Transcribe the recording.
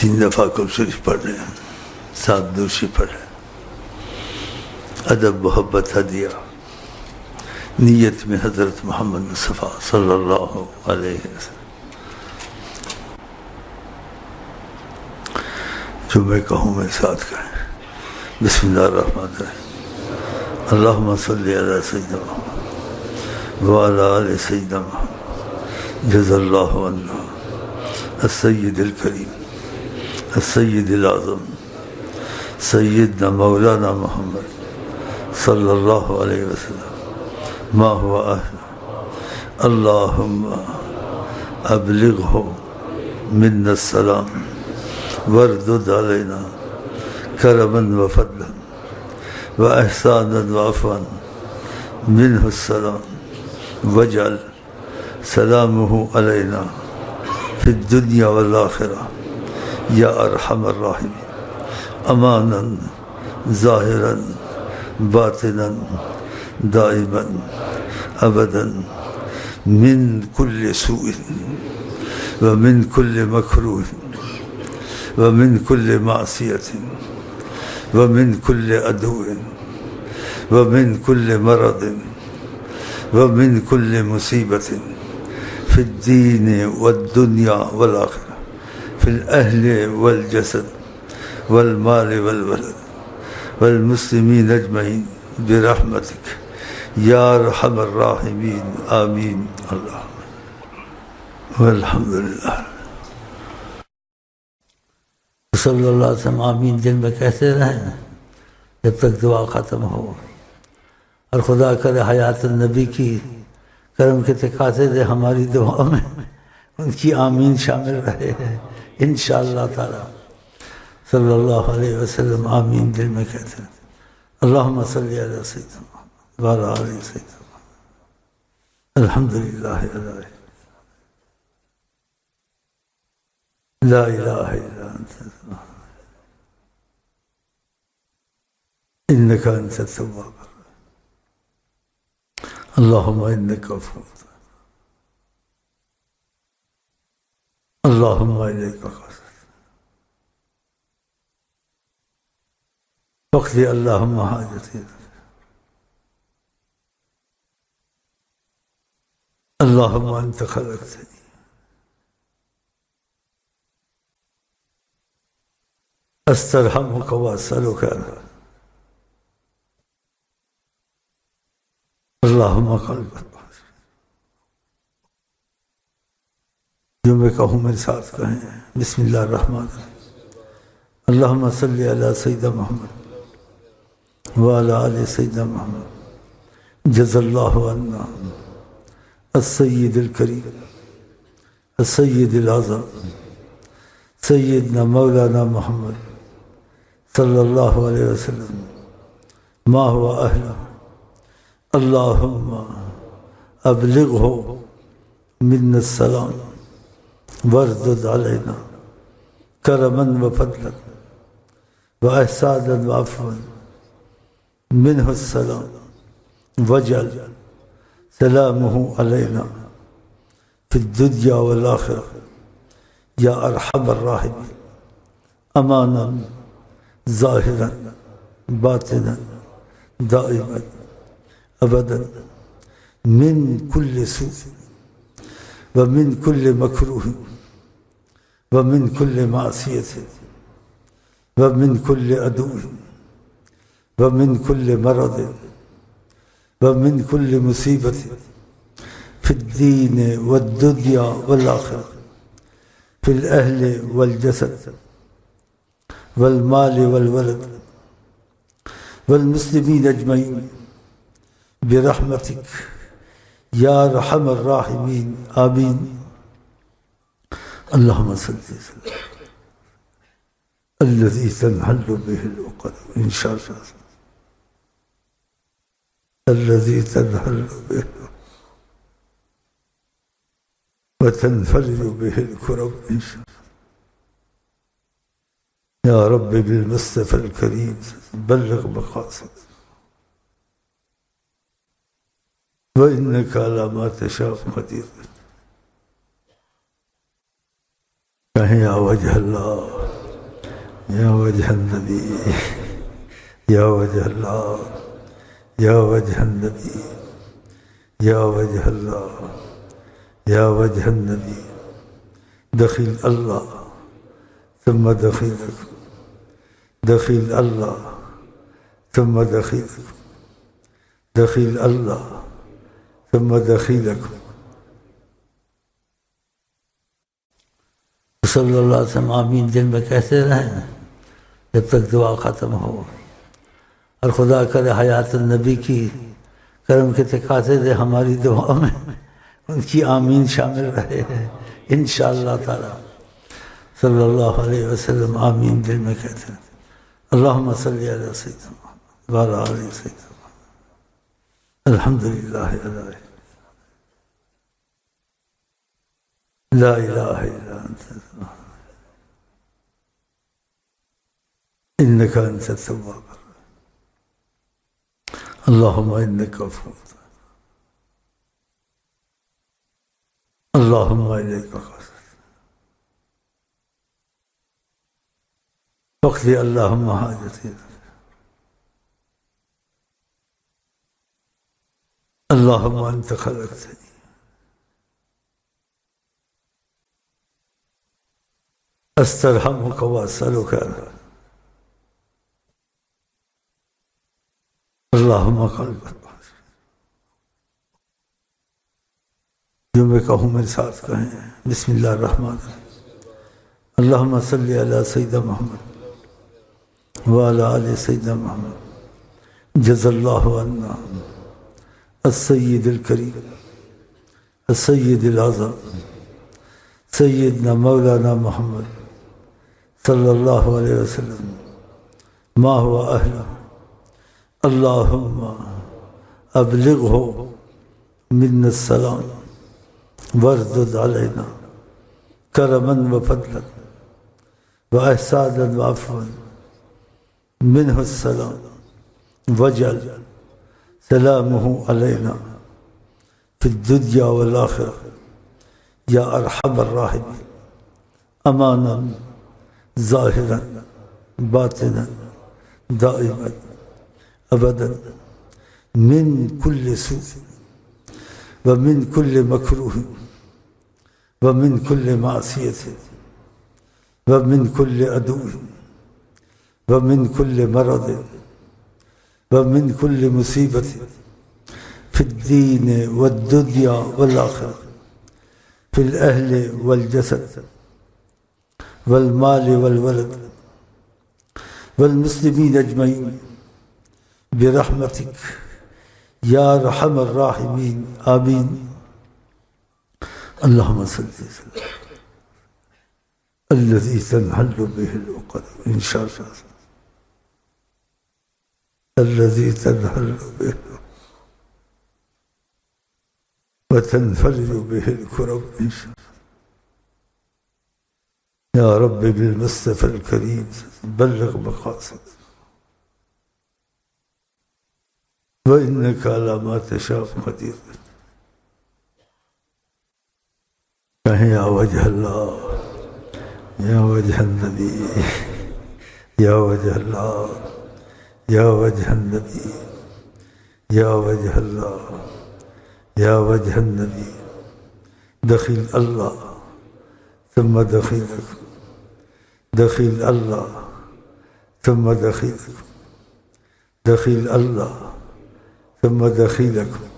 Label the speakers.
Speaker 1: 3 दफ़ा कुल शरीफ पढ़ रहे हैं, 7 दूसरी पढ़ रहे हैं। अदब मोहब्बत हदिया नीयत में हज़रत मोहम्मद मुस्तफ़ा सल्लल्लाहु अलैहि वसल्लम। जो मैं कहूँ मेरे साथ कहें। बिस्मिल्लाहिर्रहमानिर्रहीम। अल्लाहुम्मा सल्लि अला सय्यिदिना मुहम्मद व अला आलि सय्यिदिना मुहम्मद। जज़ल्लाहु अन्ना अस्सय्यिदुल करीम अस्सय्यिदुल आज़म सय्यिदना मौलाना मुहम्मद सल्लल्लाहु अलैहि वसल्लम मा हुवा अहलु। अल्लाहुम्मा अबलिग़हु मिन्ना सलाम वर्दुद अलैना करमन व फदलन व एहसानन व अफ़वन मिन्हु सलाम वजअल सलामुहु अलैना फिद दुनिया वल आखिरा या अरहमर राहिमीन। अमानन ज़ाहिरन बातिनन दाइमन अबदन मिन कुल्लि सूइन व मिन कुल्लि मकरूहिन व मिन कुल्लि मासियतिन व मिन कुल्लि अदुव्विन व मिन कुल्लि मरदिन व मिन कुल्लि मुसीबतिन फिद दीन वद दुनिया वल आखिरा फिल अहलि वल जसद वल माल वल वलद वल मुस्लिमीन अजमईन बिरहमतिक या अरहमर राहिमीन। आमीन। अल्लाह वल्हम्दुलिल्लाह। सल्लल्लाहु अलैहि वसल्लम आमीन दिल में कहते रहें जब तक दुआ ख़त्म हो। और खुदा करे हयात नबी की करम के तकाज़े दे हमारी दुआ में उनकी आमीन शामिल रहे इंशाअल्लाह ताला। सल्लल्लाहु अलैहि वसल्लम आमीन दिल में कहते हैं। अल्लाहुम्मा सल्लि अला सय्यिदिना मुहम्मद व अला आलि सय्यिदिना मुहम्मद। अल्हम्दुलिल्लाह ला इलाहा इल्ला अंता इन्नका अंतत तव्वाब। अल्लाहुम्मा इन्नका अफ़ुव्वुन अल्लाहुम्मा इलैका क़सद फ़क़्दि अल्लाहुम्मा हाजती अल्लाहुम्मा अंत ख़लक़तनी अस्तरहमुका व असअलुका अल्लाहुम्मा क़ल्बन। जो मैं कहूँ मेरे साथ कहें। बिस्मिल्लाहिर्रहमानिर्रहीम। अल्लाहुम्मा सल्लि अला सय्यिदिना मुहम्मद व अला आलि सय्यिदिना मुहम्मद। जज़ल्लाहु अन्ना अस्सय्यिदुल करीम अस्सय्यिदुल आज़म सय्यिदना मौलाना मुहम्मद सल्लल्लाहु अलैहि वसल्लम मा हुवा अहलु। अल्लाहुम्मा अबलिग़हु मिन्ना सलाम वर्दुद अलैना करमन व फदलन व एहसानन व अफ़वन मिन्हु सलाम वजअल सलामुहु अलैना फिद दुनिया वल आखिरा या अरहमर राहिमीन। अमानन ज़ाहिरन बातिनन दाइमन अबदन मिन कुल्लि सू व मिन कुल्लि मकरूहिन व मिन कुल्लि मासियतिन व मिन कुल्लि अदुव्विन व मिन कुल्लि मरदिन व मिन कुल्लि मुसीबतिन फिद दीन वद दुनिया वल आखिरा फिल अहलि वल जसद वल माल वल वलद वल मुस्लिमीन अजमईन बिरहमतिक या अरहमर राहिमीन। आमीन। अल्लाहुम्मा सल्लि अल्लज़ी तन्हल्लु बिहिल उक़द इंशाअल्लाह अल्लज़ी तन्हल्लु बिहिल व तनफरजु बिहिल कुरब इंशाअल्लाह। या रब्बि बिल मुस्तफ़ल करीम बल्लिग़ मक़ासिद व इन्नका अला मा तशाअ क़दीर। कहें या वजह अल्लाह। या वजह नबी, या वजह अल्लाह, या वजह नबी, या वजह अल्लाह, या वजह नबी। दखिल अल्लाह थुम्म दखिलकुम, दखिल अल्लाह थुम्म दखिलकुम, दखिल अल्लाह थुम्म दखिलकुम। सल्लल्लाहु अलैहि वसल्लम आमीन दिल में कहते रहें जब तक दुआ ख़त्म हो। और खुदा करे हयात नबी की करम के तकाज़े दे हमारी दुआ में उनकी आमीन शामिल रहे इंशाअल्लाह ताला। सल्लल्लाहु अलैहि वसल्लम आमीन दिल में कहते हैं। अल्लाहुम्मा सल्ली अला सय्यिदिना मुहम्मद व अला आलि सय्यिदिना मुहम्मद। अल्हम्दुलिल्लाह ला इलाहा इल्ला अंता इन्नका अंत तव्वाब। अल्लाहुम्मा इन्नका अफ़ूव्वुन, अल्लाहुम्मा इलैका क़सद फ़क़्दि अल्लाहुम्मा हाजती, अल्लाहुम्मा अंत ख़लक़तनी अस्तरहमुका व असअलुका, अल्लाहुम्मा क़ल्बन। जो मैं कहूँ मेरे साथ कहें। बिस्मिल्लाहिर्रहमानिर्रहीम। अल्लाहुम्मा सल्ली अला सय्यिदिना मुहम्मद व अला आलि सय्यिदिना मुहम्मद। जज़ल्लाहु अन्ना अस्सय्यिदुल करीम अस्सय्यिदुल आज़म सय्यिदना मौलाना मुहम्मद सल्लल्लाहु अलैहि वसल्लम मा हुवा अहलुहु। अल्लाहुम्मा अबलिग़हु मिन्ना सलाम वर्दुद अलैना करमन व फदलन व एहसानन व अफ़वन मिन्हु सलाम वजअल सलामुहु अलैना फ़िद्दुन्या वल आख़िरह या अरहमर राहिमीन। अमानन ज़ाहिरन बातिनन दाइमन अबदन मिन कुल्लि सू व मिन कुल्लि मकरूह व मिन कुल्लि मासियत व मिन कुल्लि अदू व मिन कुल्लि मरद व मिन कुल्लि मुसीबत फ़िद्दीन वद्दुन्या वल आख़िरह फ़िल अहलि वल जसद वल माल वल वलद वल मुस्लिमीन अजमईन बिरहमतिक या अरहमर राहिमीन। आमीन। अल्लाहुम्मा सल्ली अल्लज़ी तन्हल्लु बिहिल उक़द इंशाअल्लाह, अल्लज़ी तन्हल्लु बिहिल व तनफ़रजु बिहिल कुरब इंशाअल्लाह। या रब्बि बिल मुस्तफ़ल करीम बल्लिग़ मक़ासिद व इन्नका अला मा तशाअ क़दीर। कहें या वजह अल्लाह, या वजह नबी, या वजह अल्लाह, या वजह नबी, या वजह अल्लाह, या वजह नबी। दखिल अल्लाह थुम्म दखिलकुम, दखिल अल्लाह थुम्म दखिलकुम, दखिल अल्लाह थुम्म दखिलकुम।